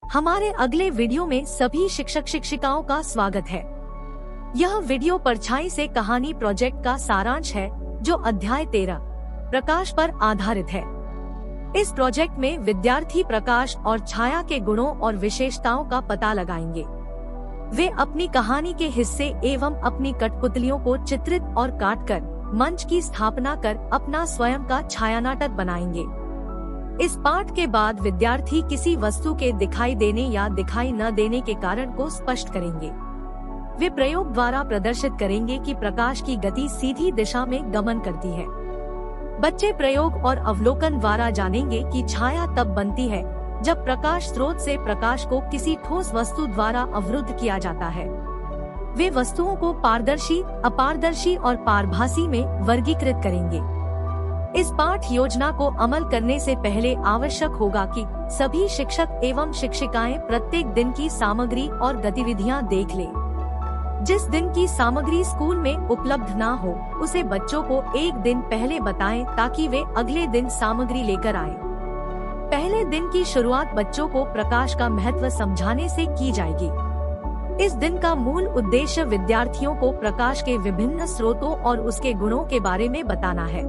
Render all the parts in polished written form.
हमारे अगले वीडियो में सभी शिक्षक शिक्षिकाओं का स्वागत है। यह वीडियो परछाई से कहानी प्रोजेक्ट का सारांश है जो अध्याय 13 प्रकाश पर आधारित है। इस प्रोजेक्ट में विद्यार्थी प्रकाश और छाया के गुणों और विशेषताओं का पता लगाएंगे। वे अपनी कहानी के हिस्से एवं अपनी कठपुतलियों को चित्रित और काटकर मंच की स्थापना कर अपना स्वयं का छायानाटक बनाएंगे। इस पाठ के बाद विद्यार्थी किसी वस्तु के दिखाई देने या दिखाई न देने के कारण को स्पष्ट करेंगे। वे प्रयोग द्वारा प्रदर्शित करेंगे कि प्रकाश की गति सीधी दिशा में गमन करती है। बच्चे प्रयोग और अवलोकन द्वारा जानेंगे कि छाया तब बनती है जब प्रकाश स्रोत से प्रकाश को किसी ठोस वस्तु द्वारा अवरुद्ध किया जाता है। वे वस्तुओं को पारदर्शी, अपारदर्शी और पारभासी में वर्गीकृत करेंगे। इस पाठ योजना को अमल करने से पहले आवश्यक होगा कि सभी शिक्षक एवं शिक्षिकाएं प्रत्येक दिन की सामग्री और गतिविधियां देख लें। जिस दिन की सामग्री स्कूल में उपलब्ध ना हो, उसे बच्चों को एक दिन पहले बताएं ताकि वे अगले दिन सामग्री लेकर आएं। पहले दिन की शुरुआत बच्चों को प्रकाश का महत्व समझाने से की जाएगी। इस दिन का मूल उद्देश्य विद्यार्थियों को प्रकाश के विभिन्न स्रोतों और उसके गुणों के बारे में बताना है।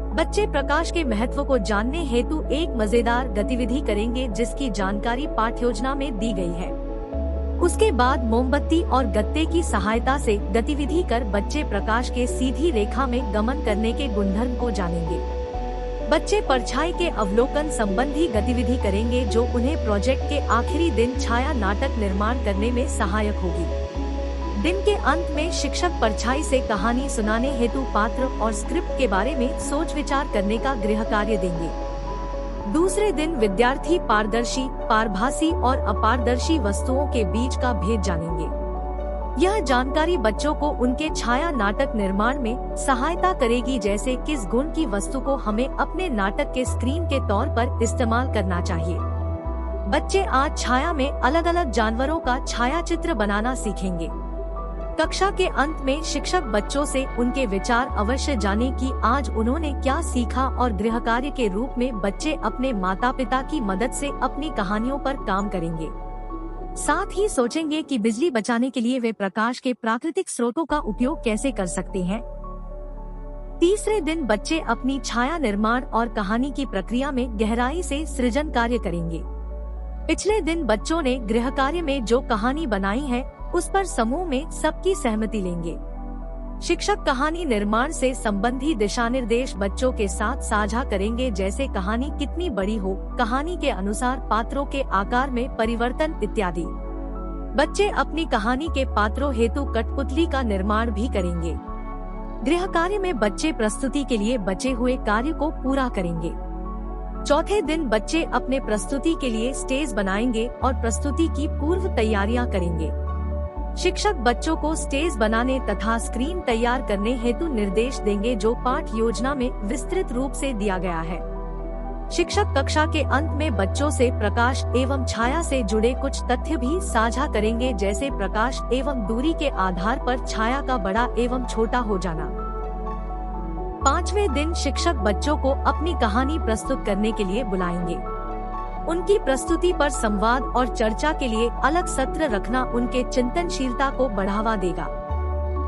बच्चे प्रकाश के महत्व को जानने हेतु एक मजेदार गतिविधि करेंगे जिसकी जानकारी पाठ्य योजना में दी गई है। उसके बाद मोमबत्ती और गत्ते की सहायता से गतिविधि कर बच्चे प्रकाश के सीधी रेखा में गमन करने के गुणधर्म को जानेंगे। बच्चे परछाई के अवलोकन संबंधी गतिविधि करेंगे जो उन्हें प्रोजेक्ट के आखिरी दिन छाया नाटक निर्माण करने में सहायक होगी। दिन के अंत में शिक्षक परछाई से कहानी सुनाने हेतु पात्र और स्क्रिप्ट के बारे में सोच विचार करने का गृह कार्य देंगे। दूसरे दिन विद्यार्थी पारदर्शी, पारभासी और अपारदर्शी वस्तुओं के बीच का भेद जानेंगे। यह जानकारी बच्चों को उनके छाया नाटक निर्माण में सहायता करेगी, जैसे किस गुण की वस्तु को हमें अपने नाटक के स्क्रीन के तौर पर इस्तेमाल करना चाहिए। बच्चे आज छाया में अलग अलग जानवरों का छाया चित्र बनाना सीखेंगे। कक्षा के अंत में शिक्षक बच्चों से उनके विचार अवश्य जाने कि आज उन्होंने क्या सीखा और गृह कार्य के रूप में बच्चे अपने माता पिता की मदद से अपनी कहानियों पर काम करेंगे। साथ ही सोचेंगे कि बिजली बचाने के लिए वे प्रकाश के प्राकृतिक स्रोतों का उपयोग कैसे कर सकते हैं। तीसरे दिन बच्चे अपनी छाया निर्माण और कहानी की प्रक्रिया में गहराई से सृजन कार्य करेंगे। पिछले दिन बच्चों ने गृह कार्य में जो कहानी बनाई है उस पर समूह में सबकी सहमति लेंगे। शिक्षक कहानी निर्माण से संबंधी दिशा निर्देश बच्चों के साथ साझा करेंगे, जैसे कहानी कितनी बड़ी हो, कहानी के अनुसार पात्रों के आकार में परिवर्तन इत्यादि। बच्चे अपनी कहानी के पात्रों हेतु कठपुतली का निर्माण भी करेंगे। गृह कार्य में बच्चे प्रस्तुति के लिए बचे हुए कार्य को पूरा करेंगे। चौथे दिन बच्चे अपने प्रस्तुति के लिए स्टेज बनाएंगे और प्रस्तुति की पूर्व तैयारियां करेंगे। शिक्षक बच्चों को स्टेज बनाने तथा स्क्रीन तैयार करने हेतु निर्देश देंगे जो पाठ योजना में विस्तृत रूप से दिया गया है। शिक्षक कक्षा के अंत में बच्चों से प्रकाश एवं छाया से जुड़े कुछ तथ्य भी साझा करेंगे, जैसे प्रकाश एवं दूरी के आधार पर छाया का बड़ा एवं छोटा हो जाना। पांचवें दिन शिक्षक बच्चों को अपनी कहानी प्रस्तुत करने के लिए बुलाएंगे। उनकी प्रस्तुति पर संवाद और चर्चा के लिए अलग सत्र रखना उनके चिंतनशीलता को बढ़ावा देगा।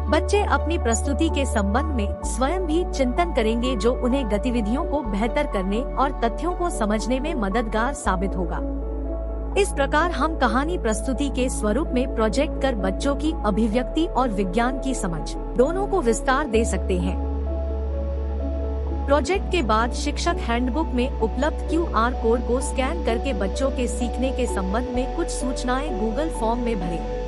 बच्चे अपनी प्रस्तुति के संबंध में स्वयं भी चिंतन करेंगे जो उन्हें गतिविधियों को बेहतर करने और तथ्यों को समझने में मददगार साबित होगा। इस प्रकार हम कहानी प्रस्तुति के स्वरूप में प्रोजेक्ट कर बच्चों की अभिव्यक्ति और विज्ञान की समझ दोनों को विस्तार दे सकते हैं। प्रोजेक्ट के बाद शिक्षक हैंडबुक में उपलब्ध QR कोड को स्कैन करके बच्चों के सीखने के संबंध में कुछ सूचनाएं गूगल फॉर्म में भरें।